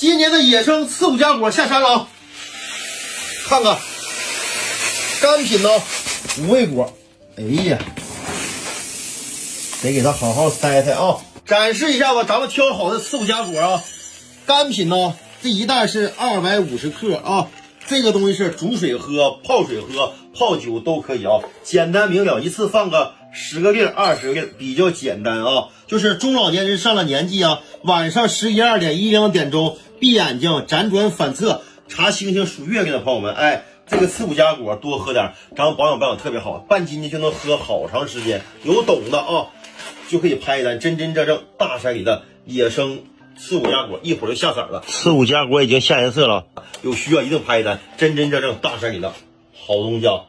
今年的野生刺骨夹果下山了啊！看看干品呢，五味果。哎呀，得给它好好筛筛啊！展示一下吧，咱们挑好的刺骨夹果啊。干品呢，这一袋是250克啊。这个东西是煮水喝、泡水喝、泡酒都可以啊，简单明了，一次放个10个粒、20个粒，比较简单啊。就是中老年人上了年纪啊，晚上11、2点、1、2点钟闭眼睛辗转反侧查星星数月亮的朋友们，哎，这个刺骨夹果多喝点，咱们保养特别好，半斤就能喝好长时间。有懂的啊，就可以拍一单真真正正大山里的野生刺骨夹果，一会儿就下色了。刺骨夹果已经下颜色了，有需要一定拍一单真真正正大山里的好东西啊。